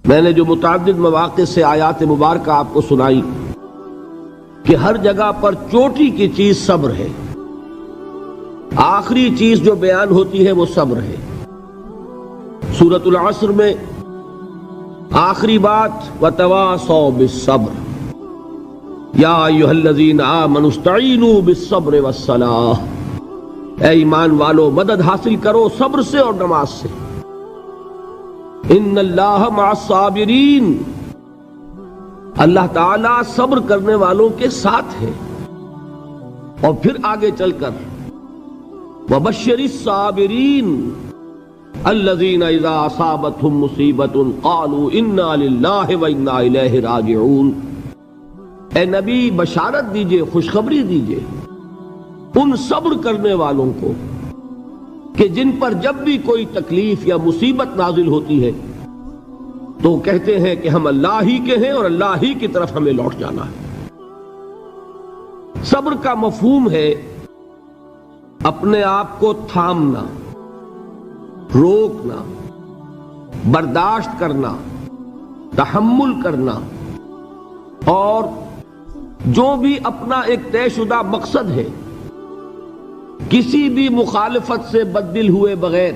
میں نے جو متعدد مواقع سے آیات مبارکہ آپ کو سنائی کہ ہر جگہ پر چوٹی کی چیز صبر ہے، آخری چیز جو بیان ہوتی ہے وہ صبر ہے۔ سورۃ العصر میں آخری بات وَتَوَاصَوْا بِالصَّبْرِ یا ایھا الذین آمنوا استعینوا بالصبر والصلاۃ، اے ایمان والو مدد حاصل کرو صبر سے اور نماز سے۔ ان اللہ مع الصابرین، اللہ تعالی صبر کرنے والوں کے ساتھ ہے۔ اور پھر آگے چل کر وبشر الصابرین الذین اذا اصابتهم مصیبۃ قالوا انا للہ وانا الیہ راجعون، اے نبی بشارت دیجئے، خوشخبری دیجئے ان صبر کرنے والوں کو کہ جن پر جب بھی کوئی تکلیف یا مصیبت نازل ہوتی ہے تو کہتے ہیں کہ ہم اللہ ہی کے ہیں اور اللہ ہی کی طرف ہمیں لوٹ جانا ہے۔ صبر کا مفہوم ہے اپنے آپ کو تھامنا، روکنا، برداشت کرنا، تحمل کرنا، اور جو بھی اپنا ایک طے شدہ مقصد ہے کسی بھی مخالفت سے بددل ہوئے بغیر،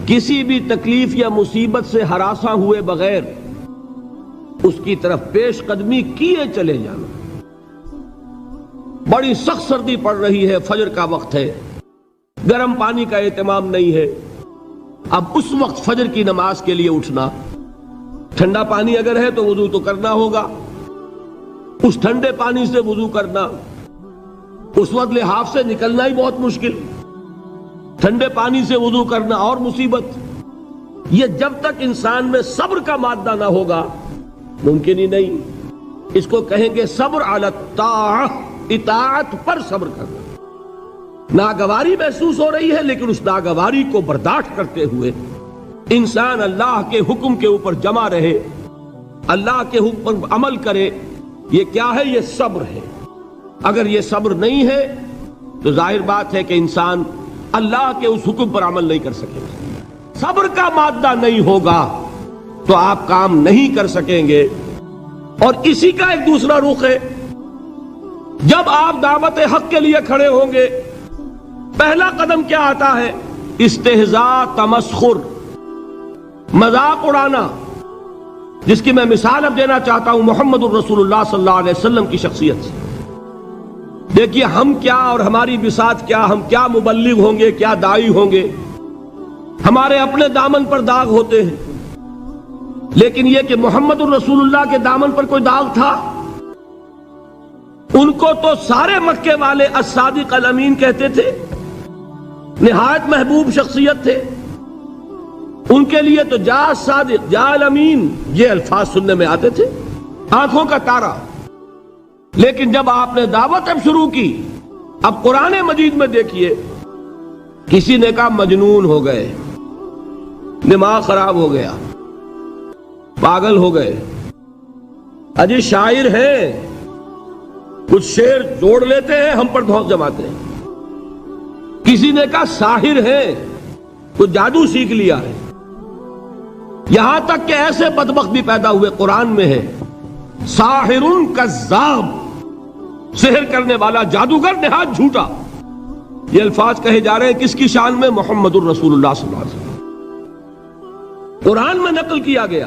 کسی بھی تکلیف یا مصیبت سے ہراساں ہوئے بغیر اس کی طرف پیش قدمی کیے چلے جانا۔ بڑی سخت سردی پڑ رہی ہے، فجر کا وقت ہے، گرم پانی کا اہتمام نہیں ہے، اب اس وقت فجر کی نماز کے لیے اٹھنا، ٹھنڈا پانی اگر ہے تو وضو تو کرنا ہوگا، اس ٹھنڈے پانی سے وضو کرنا، اس وقت لحاف سے نکلنا ہی بہت مشکل، ٹھنڈے پانی سے وضو کرنا اور مصیبت۔ یہ جب تک انسان میں صبر کا مادہ نہ ہوگا ممکن ہی نہیں۔ اس کو کہیں گے صبر علی الطاعہ، اطاعت پر صبر کرنا۔ ناگواری محسوس ہو رہی ہے لیکن اس ناگواری کو برداشت کرتے ہوئے انسان اللہ کے حکم کے اوپر جمع رہے، اللہ کے حکم پر عمل کرے۔ یہ کیا ہے؟ یہ صبر ہے۔ اگر یہ صبر نہیں ہے تو ظاہر بات ہے کہ انسان اللہ کے اس حکم پر عمل نہیں کر سکے گا۔ صبر کا مادہ نہیں ہوگا تو آپ کام نہیں کر سکیں گے۔ اور اسی کا ایک دوسرا رخ ہے، جب آپ دعوت حق کے لیے کھڑے ہوں گے پہلا قدم کیا آتا ہے؟ استہزاء، تمسخر، مذاق اڑانا، جس کی میں مثال اب دینا چاہتا ہوں محمد الرسول اللہ صلی اللہ علیہ وسلم کی شخصیت سے۔ دیکھیے ہم کیا اور ہماری بساط کیا، ہم کیا مبلغ ہوں گے، کیا داعی ہوں گے، ہمارے اپنے دامن پر داغ ہوتے ہیں، لیکن یہ کہ محمد الرسول اللہ کے دامن پر کوئی داغ تھا؟ ان کو تو سارے مکے والے الصادق الامین کہتے تھے، نہایت محبوب شخصیت تھے، ان کے لیے تو جا صادق جا الامین یہ الفاظ سننے میں آتے تھے، آنکھوں کا تارا۔ لیکن جب آپ نے دعوت اب شروع کی، اب قرآن مجید میں دیکھیے کسی نے کہا مجنون ہو گئے، دماغ خراب ہو گیا، پاگل ہو گئے، اجی شاعر ہیں، کچھ شعر جوڑ لیتے ہیں ہم پر دھوس جماتے ہیں۔ کسی نے کہا ساحر ہیں، کچھ جادو سیکھ لیا ہے۔ یہاں تک کہ ایسے بدبخت بھی پیدا ہوئے، قرآن میں ہے ساحر کذاب، سحر کرنے والا جادوگر نہایت جھوٹا۔ یہ الفاظ کہے جا رہے ہیں کس کی شان میں؟ محمد الرسول اللہ صلی اللہ علیہ وسلم۔ قرآن میں نقل کیا گیا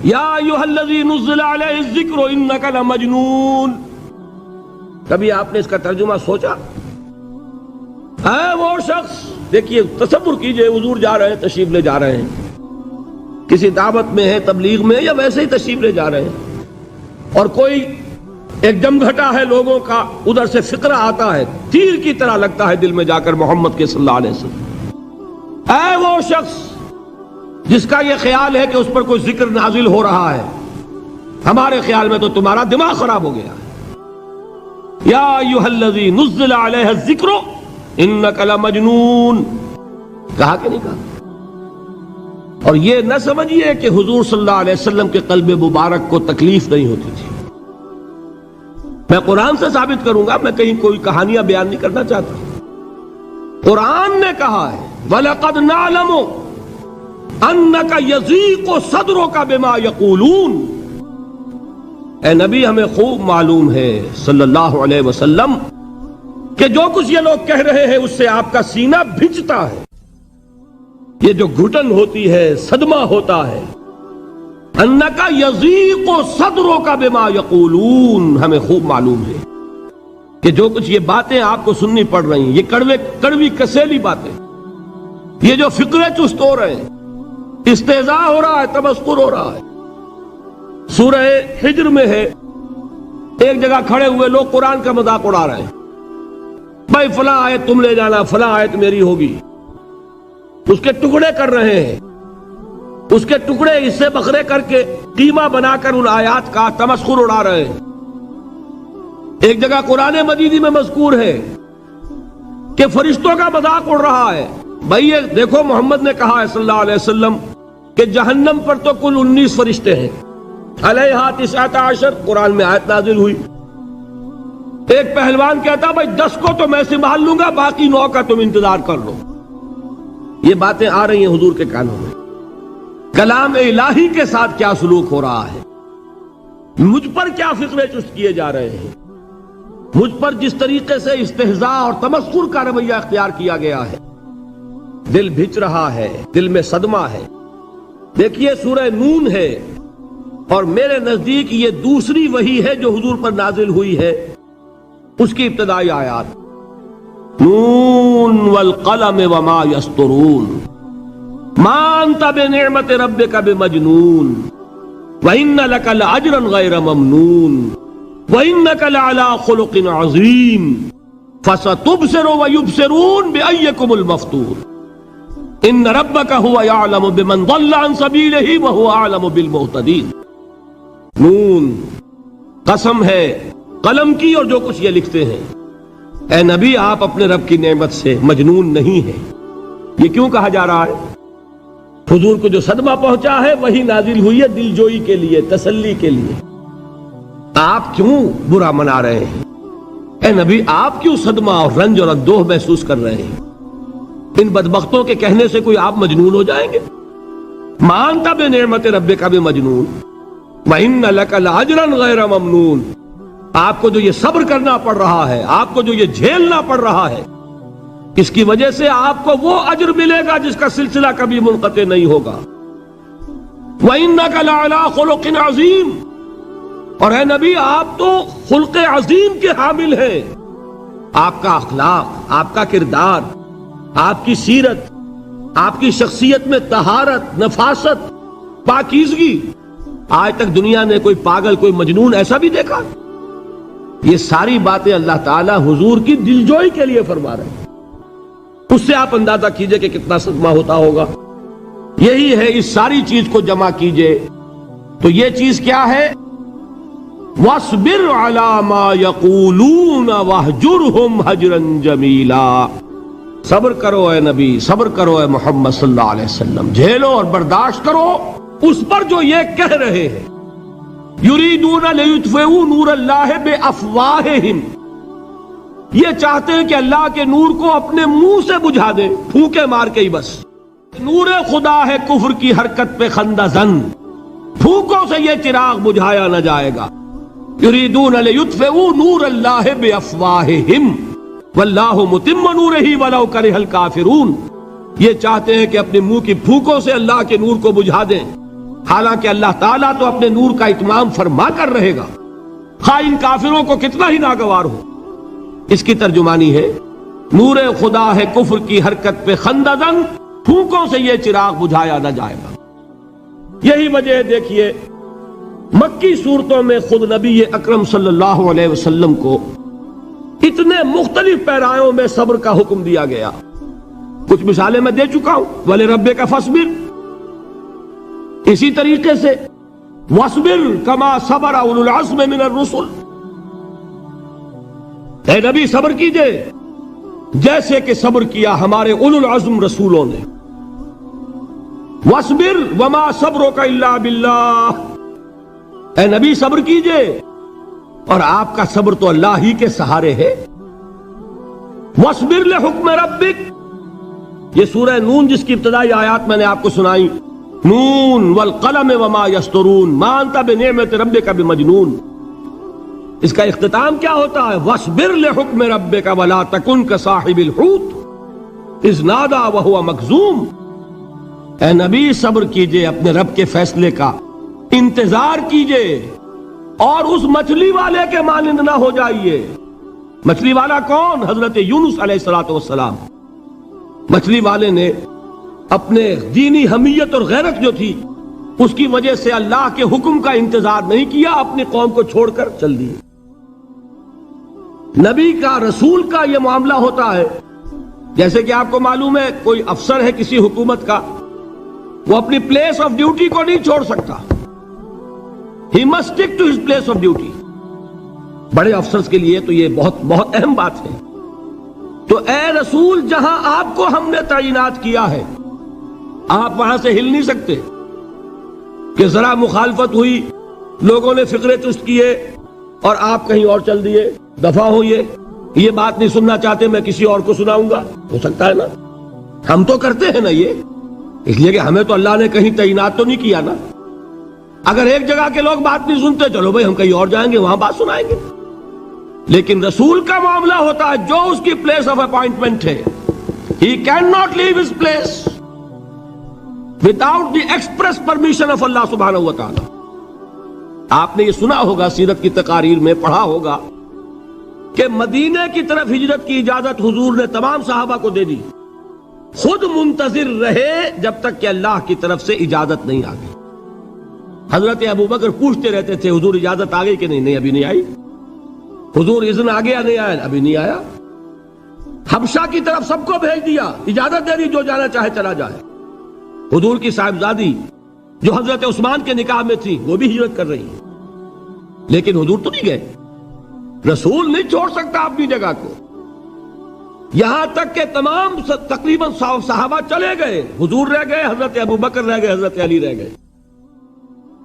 یا ایھا الذی نزل علیہ الذکر انک لمجنون۔ کبھی آپ نے اس کا ترجمہ سوچا؟ ہے وہ شخص، دیکھیے تصور کیجئے حضور جا رہے ہیں، تشریف لے جا رہے ہیں، کسی دعوت میں ہے، تبلیغ میں، یا ویسے ہی تشریف لے جا رہے ہیں، اور کوئی ایک جمگھٹا ہے لوگوں کا، ادھر سے فقرہ آتا ہے، تیر کی طرح لگتا ہے دل میں جا کر محمد کے صلی اللہ علیہ وسلم۔ اے وہ شخص جس کا یہ خیال ہے کہ اس پر کوئی ذکر نازل ہو رہا ہے، ہمارے خیال میں تو تمہارا دماغ خراب ہو گیا ہے۔ یا ایھا الذی نزل علیہ الذکر انک لمجنون، کہا کہ نہیں کہا؟ اور یہ نہ سمجھیے کہ حضور صلی اللہ علیہ وسلم کے قلب مبارک کو تکلیف نہیں ہوتی تھی۔ میں قرآن سے ثابت کروں گا، میں کہیں کوئی کہانیاں بیان نہیں کرنا چاہتا۔ قرآن نے کہا ہے وَلَقَدْ نَعْلَمُ انک یضیق صدرک بما یقولون، اے نبی ہمیں خوب معلوم ہے صلی اللہ علیہ وسلم کہ جو کچھ یہ لوگ کہہ رہے ہیں اس سے آپ کا سینہ بھجتا ہے، یہ جو گھٹن ہوتی ہے، صدمہ ہوتا ہے۔ انک یضیق صدرک بما یقولون، ہمیں خوب معلوم ہے کہ جو کچھ یہ باتیں آپ کو سننی پڑ رہی ہیں، یہ کڑوی کسیلی باتیں، یہ جو فقرے چست ہو رہے ہیں، استہزاء ہو رہا ہے، تمسخر ہو رہا ہے۔ سورہ ہجر میں ہے، ایک جگہ کھڑے ہوئے لوگ قرآن کا مذاق اڑا رہے ہیں، بھائی فلاں آیت تم لے جانا، فلاں آیت میری ہوگی، اس کے ٹکڑے کر رہے ہیں، اس کے ٹکڑے حصے بکھرے کر کے قیمہ بنا کر ان آیات کا تمسخر اڑا رہے ہیں۔ ایک جگہ قرآن مجیدی میں مذکور ہے کہ فرشتوں کا مذاق اڑ رہا ہے، بھائی یہ دیکھو محمد نے کہا ہے صلی اللہ علیہ وسلم کہ جہنم پر تو کل 19 فرشتے ہیں، علیہا 19 قرآن میں آیت نازل ہوئی۔ ایک پہلوان کہتا بھائی 10 کو تو میں سنبھال لوں گا، باقی 9 کا تم انتظار کر لو۔ یہ باتیں آ رہی ہیں حضور کے کانوں میں، کلام الہی کے ساتھ کیا سلوک ہو رہا ہے، مجھ پر کیا فقرے چست کیے جا رہے ہیں، مجھ پر جس طریقے سے استہزاء اور تمسخر کا رویہ اختیار کیا گیا ہے، دل بھج رہا ہے، دل میں صدمہ ہے۔ دیکھیے سورہ نون ہے، اور میرے نزدیک یہ دوسری وحی ہے جو حضور پر نازل ہوئی ہے، اس کی ابتدائی آیات، نون والقلم وما یسطرون ما انت بنعمت ربک بمجنون وان لک لاجرا غیر ممنون وانک لعلی خلق عظیم فستبصر ویبصرون بأیکم المفتون ان ربک هو یعلم بمن ضل عن سبیلہ وهو اعلم بالمہتدین۔ نون، قسم ہے قلم کی اور جو کچھ یہ لکھتے ہیں۔ اے نبی آپ اپنے رب کی نعمت سے مجنون نہیں ہیں۔ یہ کیوں کہا جا رہا ہے؟ حضور کو جو صدمہ پہنچا ہے وہی نازل ہوئی ہے دل جوئی کے لیے، تسلی کے لیے۔ آپ کیوں برا منا رہے ہیں؟ اے نبی آپ کیوں صدمہ اور رنج اور اندوہ محسوس کر رہے ہیں؟ ان بدبختوں کے کہنے سے کوئی آپ مجنون ہو جائیں گے؟ مانتا بے نعمت ربک بمجنون وَإِنَّ لَكَ لَأَجْرًا غَيْرَ مَمْنُونَ، آپ کو جو یہ صبر کرنا پڑ رہا ہے، آپ کو جو یہ جھیلنا پڑ رہا ہے، اس کی وجہ سے آپ کو وہ اجر ملے گا جس کا سلسلہ کبھی منقطع نہیں ہوگا۔ وَإِنَّكَ لَعَلَىٰ خُلُقٍ عَظِيمٍ، اور اے نبی آپ تو خلق عظیم کے حامل ہیں۔ آپ کا اخلاق، آپ کا کردار، آپ کی سیرت، آپ کی شخصیت میں طہارت، نفاست، پاکیزگی، آج تک دنیا نے کوئی پاگل، کوئی مجنون ایسا بھی دیکھا؟ یہ ساری باتیں اللہ تعالی حضور کی دلجوئی کے لیے فرما رہے ہیں۔ اس سے آپ اندازہ کیجئے کہ کتنا صدمہ ہوتا ہوگا۔ یہی ہے، اس ساری چیز کو جمع کیجئے تو یہ چیز کیا ہے؟ وَاصْبِرْ عَلَىٰ مَا يَقُولُونَ وَاهْجُرْهُمْ هَجْرًا جَمِيلًا، صبر کرو اے نبی، صبر کرو اے محمد صلی اللہ علیہ وسلم، جھیلو اور برداشت کرو اس پر جو یہ کہہ رہے ہیں۔ یریدون لیطفئوا نور اللہ بافواہہم، یہ چاہتے ہیں کہ اللہ کے نور کو اپنے منہ سے بجھا دیں، پھونکے مار کے ہی بس۔ نور خدا ہے کفر کی حرکت پہ خندہ زن، پھونکوں سے یہ چراغ بجھایا نہ جائے گا۔ یریدون لیطفئوا نور اللہ بافواہہم واللہ متم نورہ ولو کرہ الکافرون، یہ چاہتے ہیں کہ اپنے منہ کی پھونکوں سے اللہ کے نور کو بجھا دیں، حالانکہ اللہ تعالیٰ تو اپنے نور کا اتمام فرما کر رہے گا، خواہ ان کافروں کو کتنا ہی ناگوار ہو۔ اس کی ترجمانی ہے نور خدا ہے کفر کی حرکت پہ خنددن، پھونکوں سے یہ چراغ بجھایا نہ جائے گا۔ یہی وجہ دیکھیے مکی صورتوں میں خود نبی اکرم صلی اللہ علیہ وسلم کو اتنے مختلف پیرایوں میں صبر کا حکم دیا گیا۔ کچھ مثالیں میں دے چکا ہوں، وَلِرَبِّكَ فَاصْبِرْ، اسی طریقے سے وَاصْبِرْ كَمَا صَبَرَ أُولُو الْعَزْمِ مِنَ الرُّسُلِ، اے نبی صبر کیجئے جیسے کہ صبر کیا ہمارے اولو العزم رسولوں نے۔ وَاصْبِرْ وَمَا صَبْرُكَ إِلَّا بِاللَّهِ، اے نبی صبر کیجئے اور آپ کا صبر تو اللہ ہی کے سہارے ہے۔ وَاصْبِرْ لِحُكْمِ رَبِّكَ، یہ سورہ نون جس کی ابتدائی آیات میں نے آپ کو سنائی، نون والقلم وما یسطرون ما انت بنعمت ربک بمجنون. اس کا اختتام کیا ہوتا ہے؟ وَاصْبِرْ لِحُکْمِ رَبِّكَ وَلَا تَكُنْ كَصَاحِبِ الْحُوتِ اِذْ نَادَىٰ وَهُوَ مَكْظُومٌ. اے نبی صبر کیجئے اپنے رب کے فیصلے کا، انتظار کیجئے اور اس مچھلی والے کے مانند نہ ہو جائیے. مچھلی والا کون؟ حضرت یونس علیہ السلام. مچھلی والے نے اپنے دینی حمیت اور غیرت جو تھی اس کی وجہ سے اللہ کے حکم کا انتظار نہیں کیا، اپنی قوم کو چھوڑ کر چل دیے. نبی کا، رسول کا یہ معاملہ ہوتا ہے. جیسے کہ آپ کو معلوم ہے کوئی افسر ہے کسی حکومت کا، وہ اپنی پلیس آف ڈیوٹی کو نہیں چھوڑ سکتا. He must stick to his place of duty. بڑے افسرز کے لیے تو یہ بہت بہت اہم بات ہے. تو اے رسول، جہاں آپ کو ہم نے تعینات کیا ہے آپ وہاں سے ہل نہیں سکتے کہ ذرا مخالفت ہوئی، لوگوں نے فقرے چست کیے اور آپ کہیں اور چل دیے. دفع ہوئیے، یہ بات نہیں سننا چاہتے، میں کسی اور کو سناؤں گا. ہو سکتا ہے نا؟ ہم تو کرتے ہیں نا یہ، اس لیے کہ ہمیں تو اللہ نے کہیں تعینات تو نہیں کیا نا. اگر ایک جگہ کے لوگ بات نہیں سنتے، چلو بھائی ہم کہیں اور جائیں گے، وہاں بات سنائیں گے. لیکن رسول کا معاملہ ہوتا ہے جو اس کی پلیس آف اپوائنٹمنٹ ہے. He cannot leave his place without the express permission of Allah subhanahu wa ta'ala. آپ نے یہ سنا ہوگا، سیرت کی تقاریر میں پڑھا ہوگا کہ مدینے کی طرف ہجرت کی اجازت حضور نے تمام صحابہ کو دے دی. خود منتظر رہے جب تک کہ اللہ کی طرف سے اجازت نہیں آ گئی. حضرت ابوبکر پوچھتے رہتے تھے حضور اجازت آ گئی کہ نہیں؟ نہیں ابھی نہیں آئی. حضور اذن آ گیا؟ نہیں آیا. ابھی نہیں آیا. حبشہ کی طرف سب کو بھیج دیا، اجازت دے دی جو جانا چاہے چلا جائے. حضور کی صاحبزادی جو حضرت عثمان کے نکاح میں تھی وہ بھی ہجرت کر رہی ہے، لیکن حضور تو نہیں گئے. رسول نہیں چھوڑ سکتا اپنی جگہ کو. یہاں تک کہ تمام تقریباً صحابہ چلے گئے، حضور رہ گئے، حضرت ابوبکر رہ گئے، حضرت علی رہ گئے.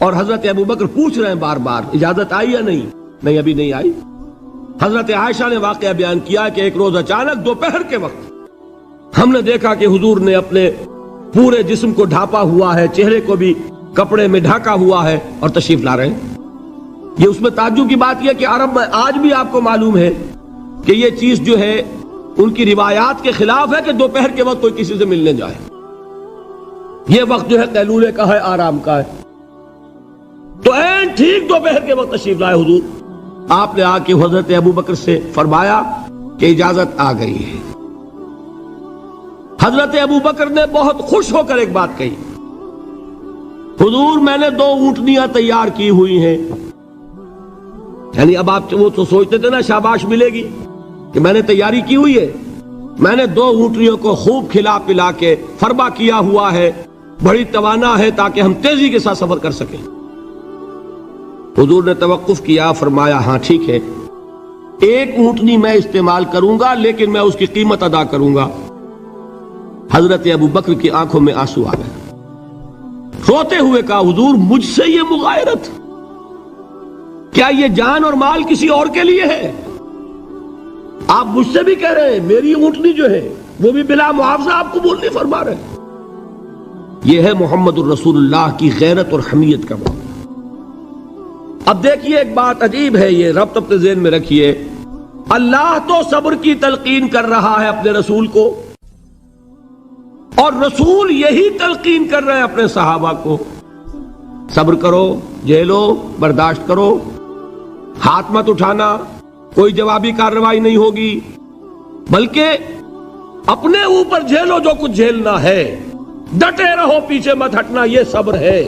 اور حضرت ابوبکر پوچھ رہے ہیں بار بار اجازت آئی یا نہیں؟ نہیں ابھی نہیں آئی. حضرت عائشہ نے واقعہ بیان کیا کہ ایک روز اچانک دوپہر کے وقت ہم نے دیکھا کہ حضور نے اپنے پورے جسم کو ڈھانپا ہوا ہے، چہرے کو بھی کپڑے میں ڈھانکا ہوا ہے اور تشریف لا رہے ہیں. یہ اس میں تعجب کی بات یہ کہ عرب میں آج بھی آپ کو معلوم ہے کہ یہ چیز جو ہے ان کی روایات کے خلاف ہے کہ دوپہر کے وقت کوئی کسی سے ملنے جائے. یہ وقت جو ہے قیلولے کا ہے، آرام کا ہے. تو این ٹھیک دوپہر کے وقت تشریف لائے حضور. آپ نے آ کے حضرت ابوبکر سے فرمایا کہ اجازت آ گئی ہے. حضرت ابوبکر نے بہت خوش ہو کر ایک بات کہی، حضور میں نے 2 اونٹنیاں تیار کی ہوئی ہیں. یعنی اب آپ وہ تو سوچتے تھے نا شاباش ملے گی کہ میں نے تیاری کی ہوئی ہے. میں نے 2 اونٹنیوں کو خوب کھلا پلا کے فربا کیا ہوا ہے، بڑی توانا ہے تاکہ ہم تیزی کے ساتھ سفر کر سکیں. حضور نے توقف کیا، فرمایا ہاں ٹھیک ہے، 1 اونٹنی میں استعمال کروں گا لیکن میں اس کی قیمت ادا کروں گا. حضرت ابوبکر کی آنکھوں میں آنسو آ گئے. روتے ہوئے کہا حضور مجھ سے یہ مغایرت، کیا یہ جان اور مال کسی اور کے لیے ہے؟ آپ مجھ سے بھی کہہ رہے ہیں میری اونٹنی جو ہے وہ بھی بلا معاوضہ آپ قبول نہیں فرما رہے. یہ ہے محمد الرسول اللہ کی غیرت اور حمیت کا معاملہ. اب دیکھیے ایک بات عجیب ہے، یہ ربط اپنے ذہن میں رکھیے. اللہ تو صبر کی تلقین کر رہا ہے اپنے رسول کو، اور رسول یہی تلقین کر رہے ہیں اپنے صحابہ کو. صبر کرو، جھیلو، برداشت کرو، ہاتھ مت اٹھانا، کوئی جوابی کارروائی نہیں ہوگی، بلکہ اپنے اوپر جھیلو جو کچھ جھیلنا ہے، ڈٹے رہو، پیچھے مت ہٹنا، یہ صبر ہے.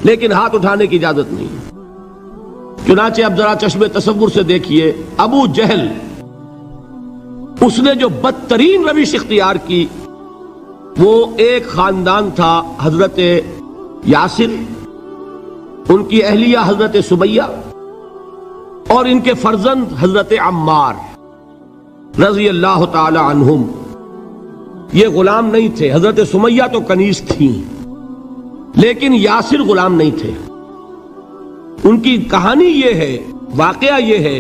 لیکن ہاتھ اٹھانے کی اجازت نہیں. چنانچہ اب ذرا چشم تصور سے دیکھیے، ابو جہل اس نے جو بدترین روش اختیار کی، وہ ایک خاندان تھا حضرت یاسر، ان کی اہلیہ حضرت سمیہ اور ان کے فرزند حضرت عمار رضی اللہ تعالی عنہم. یہ غلام نہیں تھے، حضرت سمیہ تو کنیز تھیں لیکن یاسر غلام نہیں تھے. ان کی کہانی یہ ہے، واقعہ یہ ہے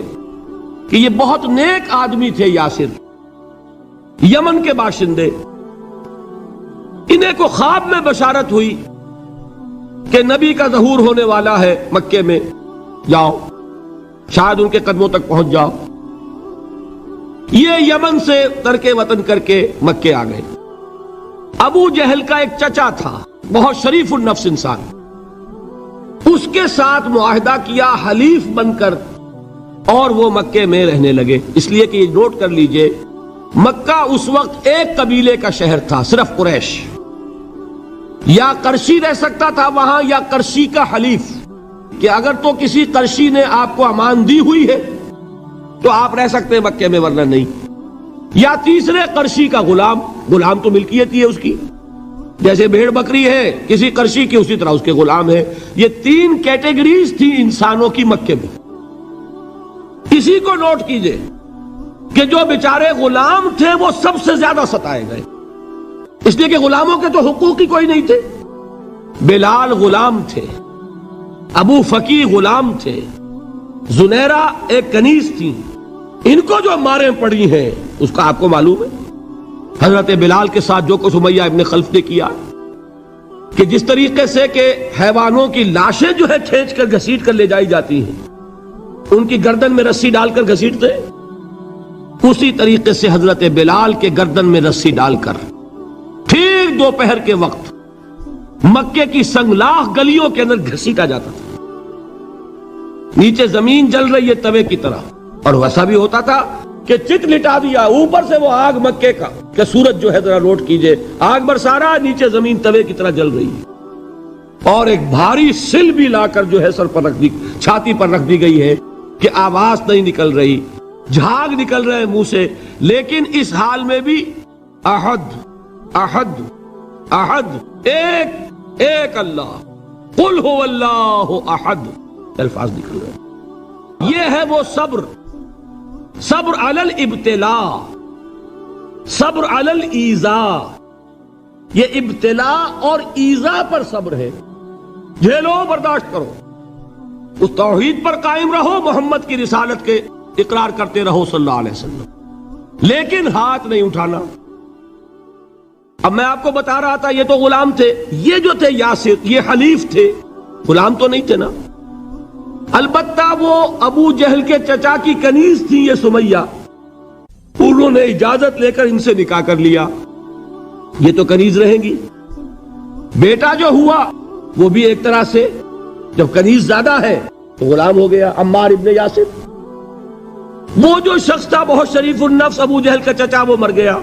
کہ یہ بہت نیک آدمی تھے. یاسر یمن کے باشندے، انہیں کو خواب میں بشارت ہوئی کہ نبی کا ظہور ہونے والا ہے مکے میں، جاؤ شاید ان کے قدموں تک پہنچ جاؤ۔ یہ یمن سے ترک وطن کر کے مکے آ گئے۔ ابو جہل کا ایک چچا تھا، بہت شریف النفس انسان، اس کے ساتھ معاہدہ کیا حلیف بن کر، اور وہ مکے میں رہنے لگے۔ اس لیے کہ یہ نوٹ کر لیجئے، مکہ اس وقت ایک قبیلے کا شہر تھا، صرف قریش۔ یا قرشی رہ سکتا تھا وہاں، یا قرشی کا حلیف، کہ اگر تو کسی قرشی نے آپ کو امان دی ہوئی ہے تو آپ رہ سکتے ہیں مکے میں، ورنہ نہیں۔ یا تیسرے قرشی کا غلام، غلام تو ملکیت ہی ہے اس کی، جیسے بھیڑ بکری ہے کسی قرشی کی، اسی طرح اس کے غلام ہے۔ یہ تین کیٹیگریز تھی انسانوں کی مکے میں۔ اسی کو نوٹ کیجئے کہ جو بیچارے غلام تھے وہ سب سے زیادہ ستائے گئے، اس لیے کہ غلاموں کے تو حقوق ہی کوئی نہیں تھے۔ بلال غلام تھے، ابو فقی غلام تھے، زنیرہ ایک کنیز تھی، ان کو جو ماریں پڑی ہیں اس کا آپ کو معلوم ہے۔ حضرت بلال کے ساتھ جو کچھ امیہ ابن خلف نے کیا، کہ جس طریقے سے کہ حیوانوں کی لاشیں جو ہے کھینچ کر گھسیٹ کر لے جائی جاتی ہیں، ان کی گردن میں رسی ڈال کر گھسیٹتے، اسی طریقے سے حضرت بلال کے گردن میں رسی ڈال کر ٹھیک دوپہر کے وقت مکے کی سنگلاخ گلیوں کے اندر گھسیٹا جاتا تھا۔ نیچے زمین جل رہی ہے توے کی طرح، اور ویسا بھی ہوتا تھا کہ چت لٹا دیا، اوپر سے وہ آگ مکے کا، کہ سورج جو ہے ذرا نوٹ کیجئے، آگ برسا رہا، نیچے زمین توے کی طرح جل رہی ہے، اور ایک بھاری سل بھی لا کر جو ہے سر پر رکھ دی، چھاتی پر رکھ دی گئی ہے کہ آواز نہیں نکل رہی، جھاگ نکل رہے منہ سے، لیکن اس حال میں بھی احد احد احد، ایک ایک اللہ، قل هو اللہ احد، الفاظ نکل رہے۔ یہ ہے وہ صبر، صبر علی الابتلاء، صبر علی الایذاء۔ یہ ابتلاء اور ایذاء پر صبر ہے، جھیلو برداشت کرو، اس توحید پر قائم رہو، محمد کی رسالت کے اقرار کرتے رہو صلی اللہ علیہ وسلم، لیکن ہاتھ نہیں اٹھانا۔ اب میں آپ کو بتا رہا تھا یہ تو غلام تھے، یہ جو تھے یاسر، یہ حلیف تھے، غلام تو نہیں تھے نا۔ البتہ وہ ابو جہل کے چچا کی کنیز تھی یہ سمیہ، انہوں نے اجازت لے کر ان سے نکاح کر لیا، یہ تو کنیز رہیں گی۔ بیٹا جو ہوا وہ بھی ایک طرح سے، جب کنیز زیادہ ہے تو غلام ہو گیا، عمار ابن یاسر۔ وہ جو شخص تھا بہت شریف النفس ابو جہل کا چچا، وہ مر گیا،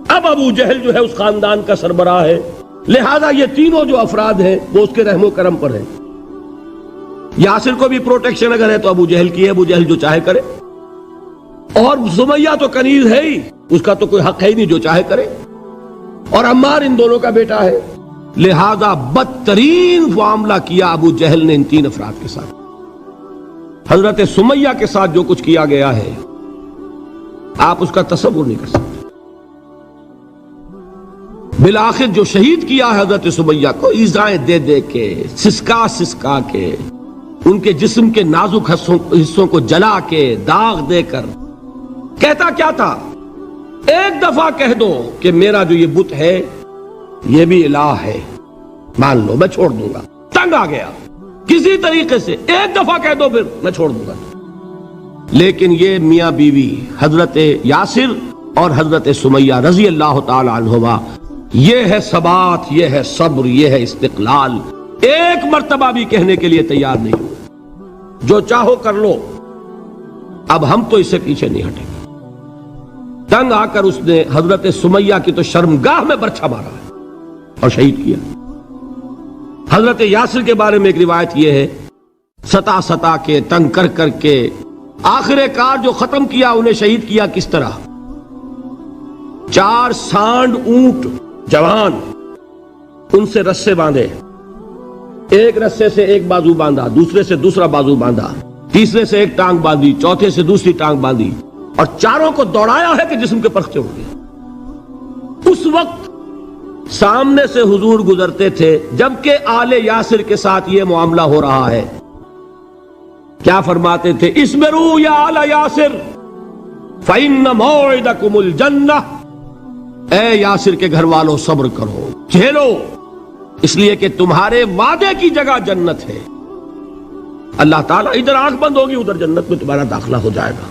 اب ابو جہل جو ہے اس خاندان کا سربراہ ہے، لہذا یہ تینوں جو افراد ہیں وہ اس کے رحم و کرم پر ہیں۔ یاسر کو بھی پروٹیکشن اگر ہے تو ابو جہل کی ہے، ابو جہل جو چاہے کرے، اور سمیہ تو کنیز ہے ہی، اس کا تو کوئی حق ہے ہی نہیں، جو چاہے کرے، اور عمار ان دونوں کا بیٹا ہے، لہذا بدترین معاملہ کیا ابو جہل نے ان تین افراد کے ساتھ۔ حضرت سمیہ کے ساتھ جو کچھ کیا گیا ہے آپ اس کا تصور نہیں کر سکتے۔ بالآخر جو شہید کیا ہے حضرت سمیہ کو، ایذائیں دے دے کے، سسکا سسکا کے، ان کے جسم کے نازک حصوں کو جلا کے، داغ دے کر، کہتا کیا تھا، ایک دفعہ کہہ دو کہ میرا جو یہ بت ہے یہ بھی الہ ہے، مان لو میں چھوڑ دوں گا۔ تنگ آ گیا، کسی طریقے سے ایک دفعہ کہہ دو پھر میں چھوڑ دوں گا۔ لیکن یہ میاں بیوی حضرت یاسر اور حضرت سمیہ رضی اللہ تعالی عنہما، یہ ہے ثبات، یہ ہے صبر، یہ ہے استقلال، ایک مرتبہ بھی کہنے کے لیے تیار نہیں ہوئے، جو چاہو کر لو، اب ہم تو اس سے پیچھے نہیں ہٹیں گے۔ تنگ آ کر اس نے حضرت سمیہ کی تو شرمگاہ میں برچھا مارا ہے اور شہید کیا۔ حضرت یاسر کے بارے میں ایک روایت یہ ہے، ستا ستا کے، تنگ کر کر کے، آخر کار جو ختم کیا، انہیں شہید کیا کس طرح، 4 سانڈ اونٹ جوان، ان سے رسے باندھے، ایک رسے سے ایک بازو باندھا، دوسرے سے دوسرا بازو باندھا، تیسرے سے ایک ٹانگ باندھی، چوتھے سے دوسری ٹانگ باندھی، اور چاروں کو دوڑایا ہے کہ جسم کے پرخچے ہو گئے۔ اس وقت سامنے سے حضور گزرتے تھے جبکہ آل یاسر کے ساتھ یہ معاملہ ہو رہا ہے، کیا فرماتے تھے، اسبروا یا آل یاسر فإن موعدکم الجنہ، اے یاسر کے گھر والوں صبر کرو، جھیلو، اس لیے کہ تمہارے وعدے کی جگہ جنت ہے. اللہ تعالیٰ ادھر آنکھ بند ہوگی ادھر جنت میں تمہارا داخلہ ہو جائے گا.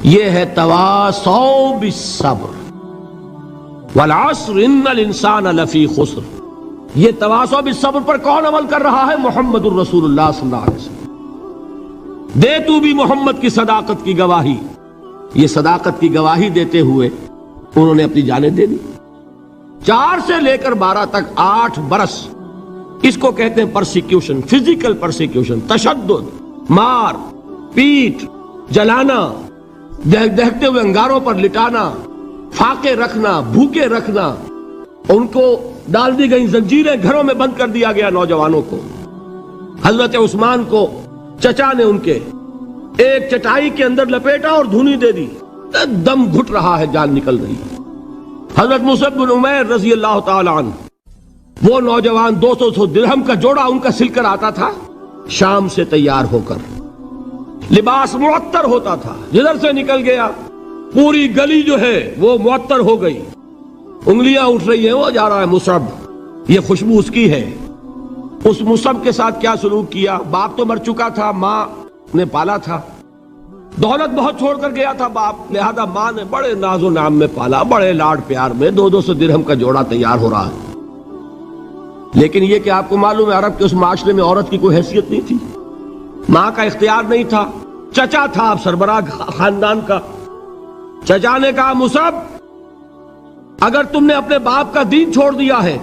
یہ ہے تواصوا بالصبر والعصر ان الانسان لفی خسر. یہ تواصوا بالصبر پر کون عمل کر رہا ہے؟ محمد الرسول اللہ صلی اللہ علیہ وسلم. دے تو بھی محمد کی صداقت کی گواہی. یہ صداقت کی گواہی دیتے ہوئے انہوں نے اپنی جانیں دے دی. 4 سے لے کر 12 تک 8 برس اس کو کہتے ہیں پرسیکیوشن، فزیکل پرسیکیوشن، تشدد، مار پیٹ، جلانا، دہتے ہوئے انگاروں پر لٹانا، فاقے رکھنا، بھوکے رکھنا. ان کو ڈال دی گئی زنجیریں، گھروں میں بند کر دیا گیا نوجوانوں کو. حضرت عثمان کو چچا نے ان کے ایک چٹائی کے اندر لپیٹا اور دھونی دے دی. دم گھٹ رہا ہے، جان نکل رہی ہے. حضرت مصعب بن عمیر رضی اللہ تعالی عنہ، وہ نوجوان 200 درہم کا جوڑا ان کا سل کر آتا تھا شام سے تیار ہو کر. لباس معطر ہوتا تھا، جدھر سے نکل گیا پوری گلی جو ہے وہ معطر ہو گئی. انگلیاں اٹھ رہی ہیں، وہ جا رہا ہے مصعب، یہ خوشبو اس کی ہے. اس مصعب کے ساتھ کیا سلوک کیا؟ باپ تو مر چکا تھا، ماں نے پالا تھا، دولت بہت چھوڑ کر گیا تھا باپ، لہذا ماں نے بڑے ناز و نام میں پالا، بڑے لاڈ پیار میں. 200 درہم کا جوڑا تیار ہو رہا ہے. لیکن یہ کہ آپ کو معلوم ہے عرب کے اس معاشرے میں عورت کی کوئی حیثیت نہیں تھی، ماں کا اختیار نہیں تھا. چچا تھا اب سربراہ خاندان کا. چچا نے کہا مصعب اگر تم نے اپنے باپ کا دین چھوڑ دیا ہے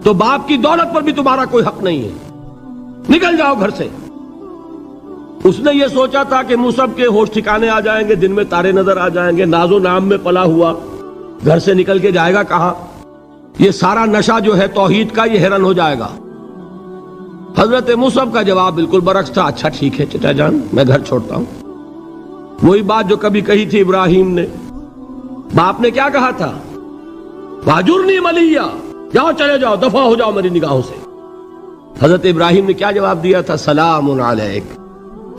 تو باپ کی دولت پر بھی تمہارا کوئی حق نہیں ہے، نکل جاؤ گھر سے. اس نے یہ سوچا تھا کہ مصعب کے ہوش ٹھکانے آ جائیں گے، دن میں تارے نظر آ جائیں گے، ناز و نام میں پلا ہوا گھر سے نکل کے جائے گا کہاں؟ یہ سارا نشہ جو ہے توحید کا یہ حیران ہو جائے گا. حضرت مصعب کا جواب بالکل برعکس تھا. اچھا ٹھیک ہے چچا جان، میں گھر چھوڑتا ہوں. وہی بات جو کبھی کہی تھی ابراہیم نے. باپ نے کیا کہا تھا؟ واجرنی ملیہ، جاؤ چلے جاؤ، دفع ہو جاؤ میری نگاہوں سے. حضرت ابراہیم نے کیا جواب دیا تھا؟ سلام علیک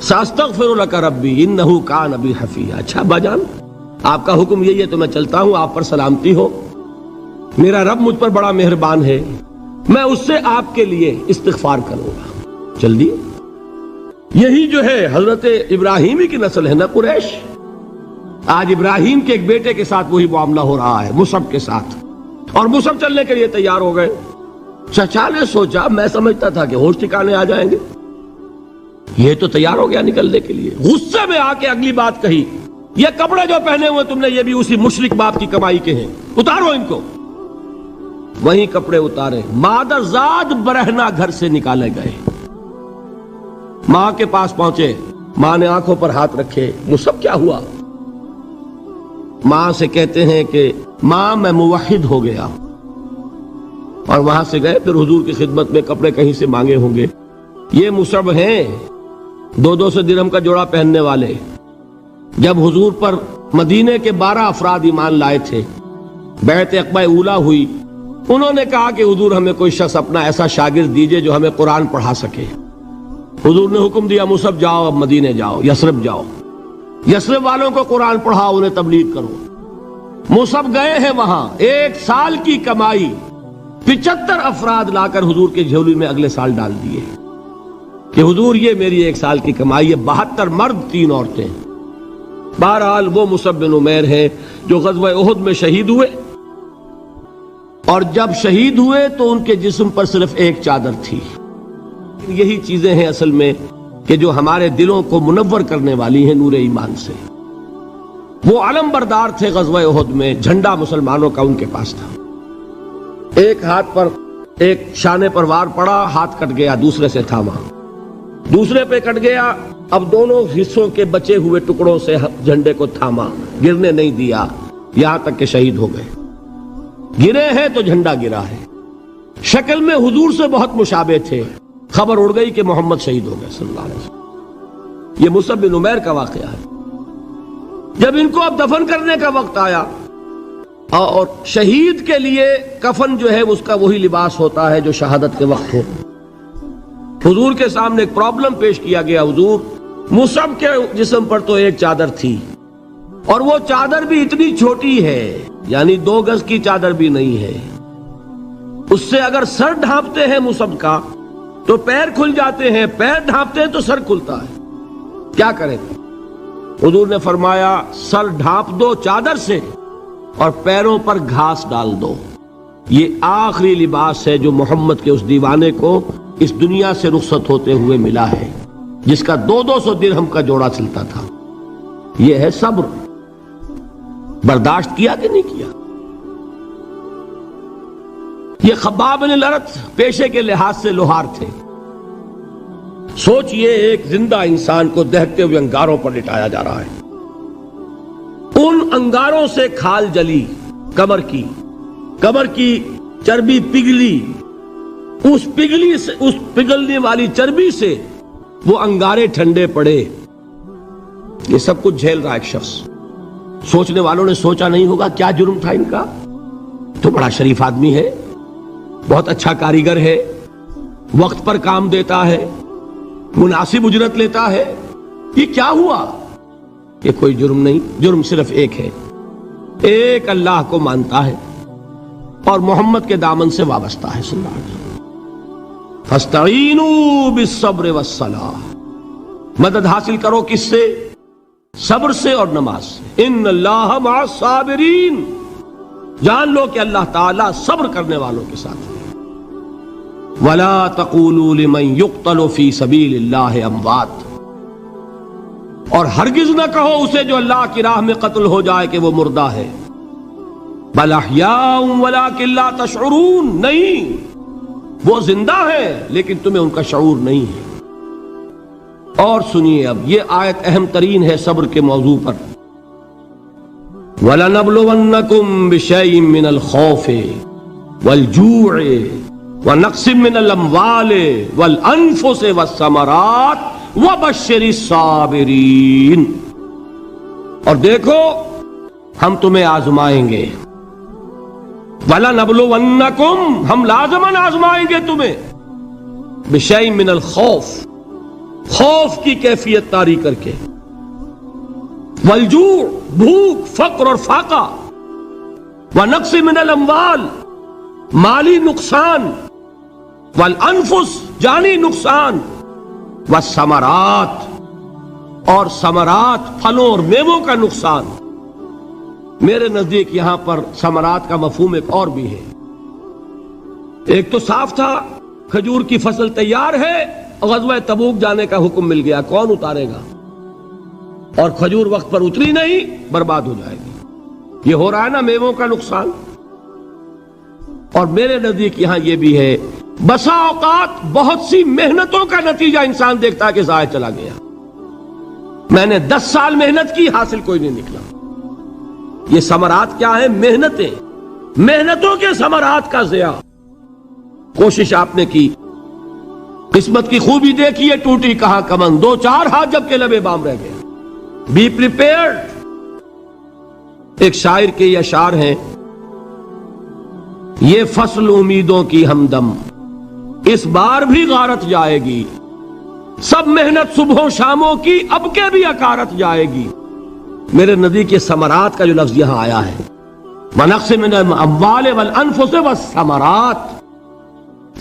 ساستغفر لک ربی انہ کان بی حفیہ. اچھا باجان آپ کا حکم یہی ہے تو میں چلتا ہوں، آپ پر سلامتی ہو، میرا رب مجھ پر بڑا مہربان ہے، میں اس سے آپ کے لیے استغفار کروں گا. چل دی. یہی جو ہے حضرت ابراہیمی کی نسل ہے نا قریش. آج ابراہیم کے ایک بیٹے کے ساتھ وہی معاملہ ہو رہا ہے مصعب کے ساتھ، اور مصعب چلنے کے لیے تیار ہو گئے. چچا نے سوچا، میں سمجھتا تھا کہ ہوش ٹھکانے آ جائیں گے، یہ تو تیار ہو گیا نکلنے کے لیے. غصے میں آ کے اگلی بات کہی، یہ کپڑے جو پہنے ہوئے تم نے یہ بھی اسی مشرک باپ کی کمائی کے ہیں، اتارو ان کو. وہیں کپڑے اتارے، مادر زاد برہنہ گھر سے نکالے گئے. ماں کے پاس پہنچے، ماں نے آنکھوں پر ہاتھ رکھے. مصعب کیا ہوا؟ ماں سے کہتے ہیں کہ ماں میں موحد ہو گیا. اور وہاں سے گئے، پھر حضور کی خدمت میں کپڑے کہیں سے مانگے ہوں گے. یہ مصعب ہیں 200 درہم کا جوڑا پہننے والے. جب حضور پر مدینے کے 12 افراد ایمان لائے تھے، بیعت عقبہ اولا ہوئی، انہوں نے کہا کہ حضور ہمیں کوئی شخص اپنا ایسا شاگرد دیجئے جو ہمیں قرآن پڑھا سکے. حضور نے حکم دیا مصعب جاؤ، اب مدینے جاؤ، یثرب جاؤ، یثرب والوں کو قرآن پڑھاؤ، انہیں تبلیغ کرو. مصعب گئے ہیں وہاں، 1 سال کی کمائی 75 افراد لا کر حضور کے جھولی میں اگلے سال ڈال دیے کہ حضور یہ میری 1 سال کی کمائی ہے. 72 مرد 3 عورتیں. بہرحال وہ مصعب بن عمیر ہیں جو غزوہ احد میں شہید ہوئے، اور جب شہید ہوئے تو ان کے جسم پر صرف ایک چادر تھی. یہی چیزیں ہیں اصل میں کہ جو ہمارے دلوں کو منور کرنے والی ہیں نور ایمان سے. وہ علم بردار تھے غزوہ احد میں، جھنڈا مسلمانوں کا ان کے پاس تھا. ایک ہاتھ پر ایک شانے پر وار پڑا، ہاتھ کٹ گیا، دوسرے سے تھاما، دوسرے پہ کٹ گیا، اب دونوں حصوں کے بچے ہوئے ٹکڑوں سے جھنڈے کو تھاما، گرنے نہیں دیا، یہاں تک کہ شہید ہو گئے. گرے ہیں تو جھنڈا گرا ہے. شکل میں حضور سے بہت مشابہ تھے. خبر اڑ گئی کہ محمد شہید ہو گئے صلی اللہ علیہ وسلم. یہ مصعب بن عمیر کا واقعہ ہے. جب ان کو اب دفن کرنے کا وقت آیا، اور شہید کے لیے کفن جو ہے اس کا وہی لباس ہوتا ہے جو شہادت کے وقت ہو، حضور کے سامنے ایک پرابلم پیش کیا گیا. حضور مصعب کے جسم پر تو ایک چادر تھی، اور وہ چادر بھی اتنی چھوٹی ہے، یعنی 2 گز کی چادر بھی نہیں ہے. اس سے اگر سر ڈھانپتے ہیں مصحف کا تو پیر کھل جاتے ہیں، پیر ڈھانپتے ہیں تو سر کھلتا ہے، کیا کریں؟ حضور نے فرمایا سر ڈھانپ دو چادر سے اور پیروں پر گھاس ڈال دو۔ یہ آخری لباس ہے جو محمد کے اس دیوانے کو اس دنیا سے رخصت ہوتے ہوئے ملا ہے، جس کا 200 درہم کا جوڑا چلتا تھا۔ یہ ہے صبر۔ برداشت کیا کہ نہیں کیا؟ یہ خباب بن الارت پیشے کے لحاظ سے لوہار تھے۔ سوچئے ایک زندہ انسان کو دہتے ہوئے انگاروں پر لٹایا جا رہا ہے، ان انگاروں سے کھال جلی، کمر کی چربی پگھلی، اس پگھلنے والی چربی سے وہ انگارے ٹھنڈے پڑے۔ یہ سب کچھ جھیل رہا ایک شخص۔ سوچنے والوں نے سوچا نہیں ہوگا کیا جرم تھا ان کا، تو بڑا شریف آدمی ہے، بہت اچھا کاریگر ہے، وقت پر کام دیتا ہے، مناسب اجرت لیتا ہے، یہ کیا ہوا؟ یہ کوئی جرم نہیں، جرم صرف ایک ہے، ایک اللہ کو مانتا ہے اور محمد کے دامن سے وابستہ ہے صلی اللہ علیہ وسلم۔ فاستعینوا بالصبر والصلاۃ، مدد حاصل کرو کس سے؟ صبر سے اور نماز سے۔ ان اللہ مع الصابرین، جان لو کہ اللہ تعالیٰ صبر کرنے والوں کے ساتھ ہے۔ ولا تقولوا لمن يقتل في سبيل الله اموات، اور ہرگز نہ کہو اسے جو اللہ کی راہ میں قتل ہو جائے کہ وہ مردہ ہے۔ بل احیاء ولکن لا تشعرون، نہیں، وہ زندہ ہے لیکن تمہیں ان کا شعور نہیں ہے۔ اور سنیے اب یہ آیت اہم ترین ہے صبر کے موضوع پر۔ وَلَنَبْلُوَنَّكُمْ بِشَيْءٍ مِّنَ الْخَوْفِ وَالْجُوعِ وَنَقْصٍ مِّنَ الْأَمْوَالِ وَالْأَنفُسِ وَالثَّمَرَاتِ وَبَشِّرِ الصَّابِرِينَ، اور دیکھو ہم تمہیں آزمائیں گے۔ وَلَنَبْلُوَنَّكُمْ، ہم لازماً آزمائیں گے تمہیں، بِشَيْءٍ مِّنَ الْخَوْفِ، خوف کی کیفیت طاری کر کے، والجوع، بھوک، فقر اور فاقہ، ونقص من الاموال، مالی نقصان، والانفس، جانی نقصان، والثمرات، اور ثمرات، پھلوں اور میووں کا نقصان۔ میرے نزدیک یہاں پر ثمرات کا مفہوم ایک اور بھی ہے۔ ایک تو صاف تھا کھجور کی فصل تیار ہے، غزوہ تبوک جانے کا حکم مل گیا، کون اتارے گا؟ اور کھجور وقت پر اتری نہیں، برباد ہو جائے گی۔ یہ ہو رہا ہے نا میووں کا نقصان۔ اور میرے نزدیک یہاں یہ بھی ہے، بسا اوقات بہت سی محنتوں کا نتیجہ انسان دیکھتا ہے کہ ضائع چلا گیا، میں نے 10 سال محنت کی، حاصل کوئی نہیں نکلا۔ یہ ثمرات کیا ہے؟ محنتوں کے ثمرات کا ضیاع۔ کوشش آپ نے کی، قسمت کی خوبی دیکھیے، ٹوٹی کہاں کمن، 2-4 ہاتھ جب کے لبے بام رہ گیا۔ Be prepared. ایک شاعر کے یہ اشعار ہیں، یہ فصل امیدوں کی ہمدم اس بار بھی غارت جائے گی، سب محنت صبحوں شاموں کی اب کے بھی اکارت جائے گی۔ میرے نزدیک یہ ثمرات کا جو لفظ یہاں آیا ہے، وَنَقْصٍ مِّنَ الْأَمْوَالِ وَالْأَنفُسِ وَالثَّمَرَاتِ،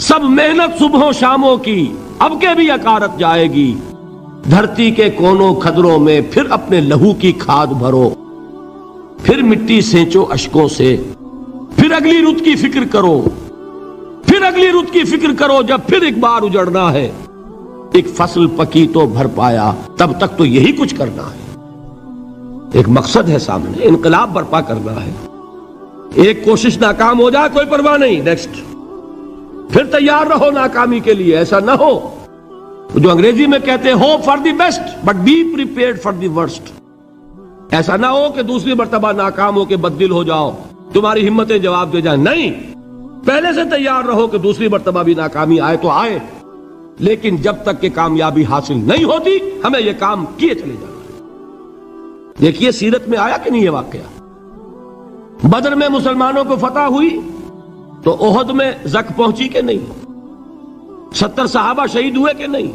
سب محنت صبحوں شاموں کی اب کے بھی اکارت جائے گی۔ دھرتی کے کونوں کھدروں میں پھر اپنے لہو کی کھاد بھرو، پھر مٹی سینچو اشکوں سے، پھر اگلی رت کی فکر کرو، پھر اگلی رت کی فکر کرو، جب پھر ایک بار اجڑنا ہے۔ ایک فصل پکی تو بھر پایا، تب تک تو یہی کچھ کرنا ہے۔ ایک مقصد ہے سامنے، انقلاب برپا کرنا ہے۔ ایک کوشش ناکام ہو جائے کوئی پرواہ نہیں، نیکسٹ، پھر تیار رہو ناکامی کے لیے۔ ایسا نہ ہو جو انگریزی میں کہتے ہیں hope for the best but be prepared for the worst. ایسا نہ ہو کہ دوسری مرتبہ ناکام ہو کے بددل ہو جاؤ، تمہاری ہمتیں جواب دے جائیں، نہیں، پہلے سے تیار رہو کہ دوسری مرتبہ بھی ناکامی آئے تو آئے، لیکن جب تک کہ کامیابی حاصل نہیں ہوتی ہمیں یہ کام کیے چلے جانا ہے۔ دیکھیے سیرت میں آیا کہ نہیں یہ واقعہ؟ بدر میں مسلمانوں کو فتح ہوئی تو احد میں زک پہنچی کہ نہیں؟ 70 صحابہ شہید ہوئے کہ نہیں؟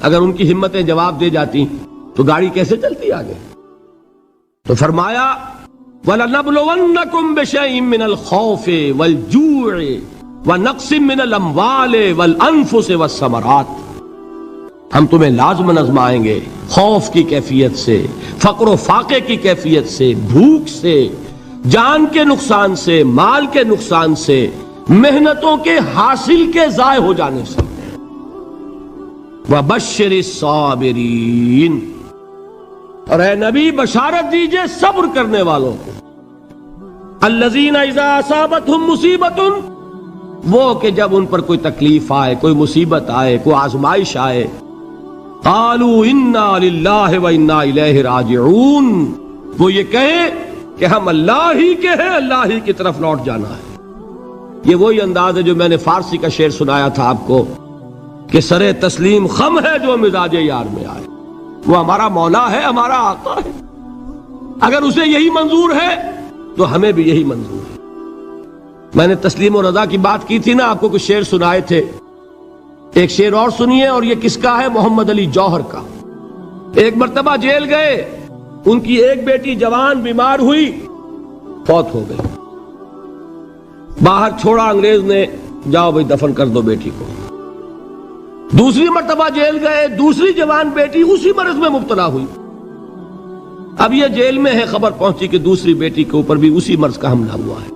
اگر ان کی ہمتیں جواب دے جاتی تو گاڑی کیسے چلتی آگے؟ تو فرمایا وَلَنَبْلُوَنَّكُمْ بِشَيْءٍ مِّنَ الْخَوْفِ وَالْجُوعِ وَنَقْصٍ مِّنَ الْأَمْوَالِ وَالْأَنفُسِ وَالثَّمَرَاتِ، ہم تمہیں لازماً آزمائیں گے خوف کی کیفیت سے، فقر و فاقے کی کیفیت سے، بھوک سے، جان کے نقصان سے، مال کے نقصان سے، محنتوں کے حاصل کے ضائع ہو جانے سے۔ وَبَشِّرِ الصَّابِرِينَ، اور اے نبی بشارت دیجئے صبر کرنے والوں کو۔ الَّذِينَ إِذَا أَصَابَتْهُمْ مُصِيبَةٌ، وہ کہ جب ان پر کوئی تکلیف آئے، کوئی مصیبت آئے، کوئی آزمائش آئے، قَالُوا إِنَّا لِلَّهِ وَإِنَّا إِلَيْهِ رَاجِعُونَ، وہ یہ کہیں کہ ہم اللہ ہی کے ہیں، اللہ ہی کی طرف لوٹ جانا ہے۔ یہ وہی انداز ہے جو میں نے فارسی کا شعر سنایا تھا آپ کو کہ سرے تسلیم خم ہے جو مزاج یار میں آئے۔ وہ ہمارا مولا ہے، ہمارا آقا ہے، اگر اسے یہی منظور ہے تو ہمیں بھی یہی منظور ہے۔ میں نے تسلیم و رضا کی بات کی تھی نا، آپ کو کچھ شعر سنائے تھے، ایک شعر اور سنیے، اور یہ کس کا ہے؟ محمد علی جوہر کا۔ ایک مرتبہ جیل گئے، ان کی ایک بیٹی جوان بیمار ہوئی، فوت ہو گئی، باہر چھوڑا انگریز نے، جاؤ بھائی دفن کر دو بیٹی کو۔ دوسری مرتبہ جیل گئے، دوسری جوان بیٹی اسی مرض میں مبتلا ہوئی۔ اب یہ جیل میں ہے، خبر پہنچی کہ دوسری بیٹی کے اوپر بھی اسی مرض کا حملہ ہوا ہے۔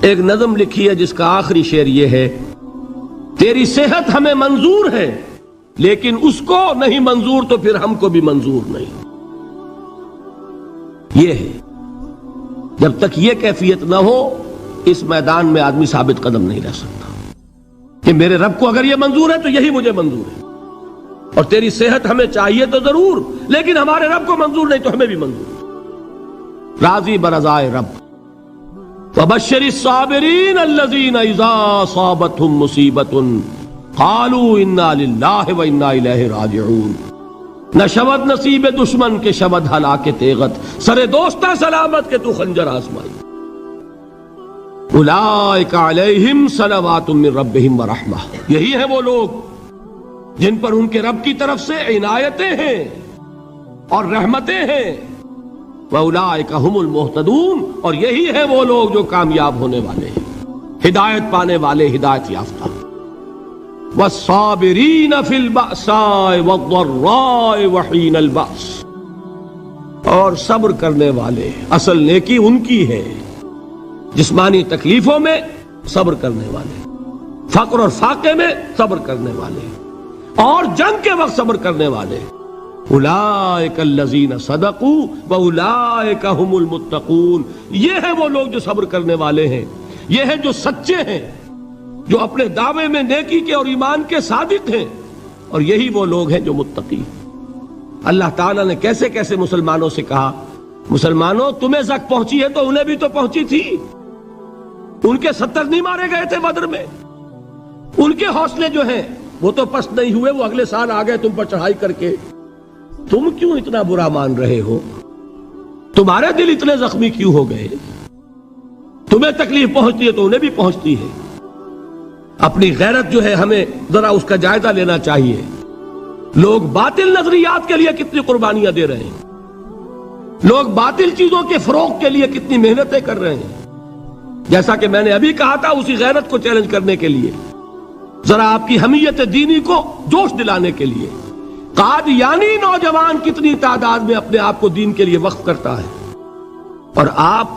ایک نظم لکھی ہے جس کا آخری شعر یہ ہے، تیری صحت ہمیں منظور ہے لیکن اس کو نہیں منظور تو پھر ہم کو بھی منظور نہیں۔ یہ ہے، جب تک یہ کیفیت نہ ہو اس میدان میں آدمی ثابت قدم نہیں رہ سکتا کہ میرے رب کو اگر یہ منظور ہے تو یہی مجھے منظور ہے، اور تیری صحت ہمیں چاہیے تو ضرور، لیکن ہمارے رب کو منظور نہیں تو ہمیں بھی منظور۔ راضی برضائے رب۔ وَبَشِّرِ الصَّابِرِينَ الَّذِينَ إِذَا أَصَابَتْهُمْ مُصِيبَةٌ قَالُوا إِنَّا لِلَّهِ وَإِنَّا إِلَيْهِ رَاجِعُونَ۔ نہ شود نصیب دشمن کے شود ہلاک تیغت، سر دوستہ سلامت کے تو خنجر آزمائی۔ اولئک علیہم صلوات من ربہم ورحمہ، یہی ہیں وہ لوگ جن پر ان کے رب کی طرف سے عنایتیں ہیں اور رحمتیں ہیں۔ وَأُولَئِكَ هُمُ الْمُهْتَدُونَ، اور یہی ہیں وہ لوگ جو کامیاب ہونے والے ہیں، ہدایت پانے والے، ہدایت یافتہ۔ وَالصَّابِرِينَ فِي الْبَأْسَاءِ وَالضَّرَّاءِ وَحِينَ الْبَأْسِ، اور صبر کرنے والے، اصل نیکی ان کی ہے، جسمانی تکلیفوں میں صبر کرنے والے، فقر اور فاقے میں صبر کرنے والے، اور جنگ کے وقت صبر کرنے والے۔ اولئک الذین صدقوا واولئک هم المتقون، یہ ہیں وہ لوگ جو صبر کرنے والے ہیں، یہ ہیں جو سچے ہیں، جو اپنے دعوے میں نیکی کے اور ایمان کے صادق ہیں، اور یہی وہ لوگ ہیں جو متقی۔ اللہ تعالیٰ نے کیسے کیسے مسلمانوں سے کہا، مسلمانوں تمہیں زک پہنچی ہے تو انہیں بھی تو پہنچی تھی، ان کے 70 نہیں مارے گئے تھے بدر میں، ان کے حوصلے جو ہیں وہ تو پست نہیں ہوئے، وہ اگلے سال آ گئے تم پر چڑھائی کر کے۔ تم کیوں اتنا برا مان رہے ہو؟ تمہارے دل اتنے زخمی کیوں ہو گئے؟ تمہیں تکلیف پہنچتی ہے تو انہیں بھی پہنچتی ہے۔ اپنی غیرت جو ہے ہمیں ذرا اس کا جائزہ لینا چاہیے۔ لوگ باطل نظریات کے لیے کتنی قربانیاں دے رہے ہیں، لوگ باطل چیزوں کے فروغ کے لیے کتنی محنتیں کر رہے ہیں۔ جیسا کہ میں نے ابھی کہا تھا، اسی غیرت کو چیلنج کرنے کے لیے، ذرا آپ کی حمیت دینی کو جوش دلانے کے لیے، قادیانی نوجوان کتنی تعداد میں اپنے آپ کو دین کے لیے وقف کرتا ہے، اور آپ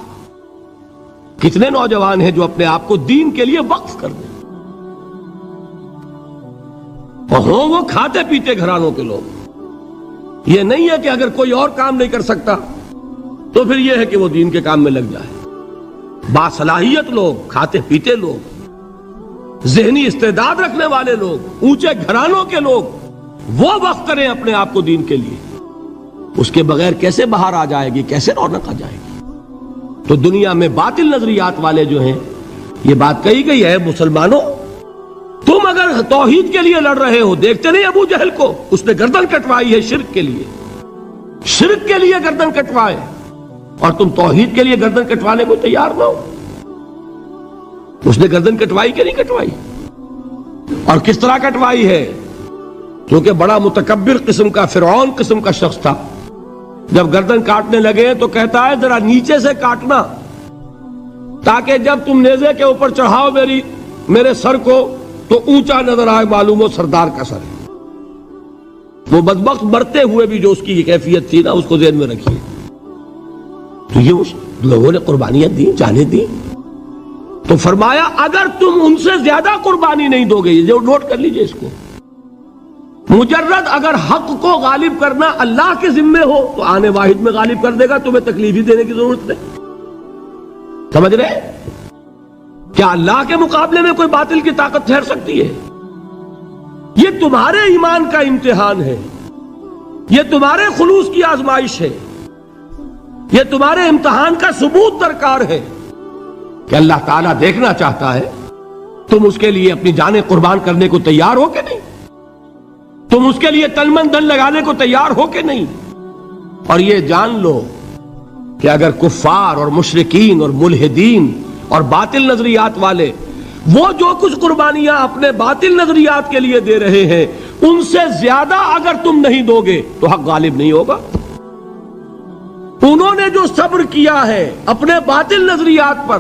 کتنے نوجوان ہیں جو اپنے آپ کو دین کے لیے وقف کر دیں، اور ہوں وہ کھاتے پیتے گھرانوں کے لوگ۔ یہ نہیں ہے کہ اگر کوئی اور کام نہیں کر سکتا تو پھر یہ ہے کہ وہ دین کے کام میں لگ جائے۔ باصلاحیت لوگ، کھاتے پیتے لوگ، ذہنی استعداد رکھنے والے لوگ، اونچے گھرانوں کے لوگ، وہ وقف کریں اپنے آپ کو دین کے لیے۔ اس کے بغیر کیسے باہر آ جائے گی، کیسے رونق آ جائے گی؟ تو دنیا میں باطل نظریات والے جو ہیں، یہ بات کہی گئی ہے، مسلمانوں تم اگر توحید کے لیے لڑ رہے ہو، دیکھتے نہیں ابو جہل کو، اس نے گردن کٹوائی ہے شرک کے لیے، شرک کے لیے گردن کٹوائے، اور تم توحید کے لیے گردن کٹوانے کو تیار نہ ہو۔ اس نے گردن کٹوائی کہ نہیں کٹوائی؟ اور کس طرح کٹوائی ہے؟ کیونکہ بڑا متکبر قسم کا، فرعون قسم کا شخص تھا، جب گردن کاٹنے لگے تو کہتا ہے ذرا نیچے سے کاٹنا، تاکہ جب تم نیزے کے اوپر چڑھاؤ میری میرے سر کو تو اونچا نظر آئے معلوم ہو سردار کا سر ہے. وہ بدبخت مرتے ہوئے بھی جو اس کی کیفیت تھی نا اس کو ذہن میں رکھیے. تو یہ اس لوگوں نے قربانیاں دی، جانیں دی. تو فرمایا اگر تم ان سے زیادہ قربانی نہیں دو گے، یہ نوٹ کر لیجئے اس کو، مجرد اگر حق کو غالب کرنا اللہ کے ذمے ہو تو آنے واحد میں غالب کر دے گا، تمہیں تکلیف ہی دینے کی ضرورت نہیں. سمجھ رہے؟ کیا اللہ کے مقابلے میں کوئی باطل کی طاقت ٹھہر سکتی ہے؟ یہ تمہارے ایمان کا امتحان ہے، یہ تمہارے خلوص کی آزمائش ہے، یہ تمہارے امتحان کا ثبوت درکار ہے کہ اللہ تعالیٰ دیکھنا چاہتا ہے تم اس کے لیے اپنی جانیں قربان کرنے کو تیار ہو کہ نہیں، تم اس کے لیے تن من دھن لگانے کو تیار ہو کہ نہیں. اور یہ جان لو کہ اگر کفار اور مشرکین اور ملحدین اور باطل نظریات والے وہ جو کچھ قربانیاں اپنے باطل نظریات کے لیے دے رہے ہیں ان سے زیادہ اگر تم نہیں دو گے تو حق غالب نہیں ہوگا. انہوں نے جو صبر کیا ہے اپنے باطل نظریات پر،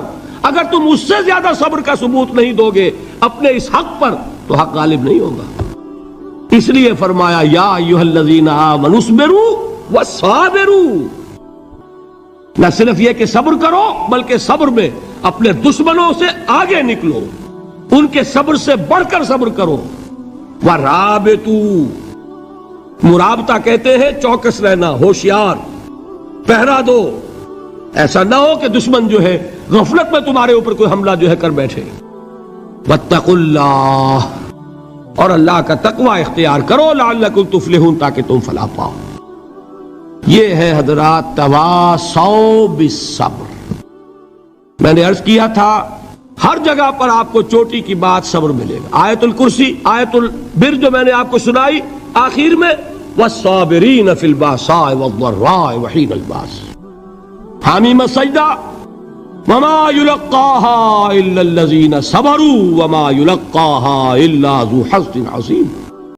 اگر تم اس سے زیادہ صبر کا ثبوت نہیں دو گے اپنے اس حق پر تو حق غالب نہیں ہوگا. اس لیے فرمایا یا ایھا الذین آمنوا اصبروا وصابروا. نہ صرف یہ کہ صبر کرو بلکہ صبر میں اپنے دشمنوں سے آگے نکلو، ان کے صبر سے بڑھ کر صبر کرو. ورابطوا، مرابطہ کہتے ہیں چوکس رہنا، ہوشیار، پہرا دو. ایسا نہ ہو کہ دشمن جو ہے غفلت میں تمہارے اوپر کوئی حملہ جو ہے کر بیٹھے. واتقوا اللہ، اور اللہ کا تقوی اختیار کرو، لعلکم تفلحون، تاکہ تم فلاح پاؤ. یہ ہے حضرات تواصوا بالصبر. میں نے عرض کیا تھا ہر جگہ پر آپ کو چوٹی کی بات صبر ملے گا. آیت الکرسی، آیت البر جو میں نے آپ کو سنائی آخر میں والصابرین فی الباساء والضراء وحین الباس. حامیم السجدہ وما یلقاها الا الذین صبروا وما یلقاها الا ذو حظ عظیم.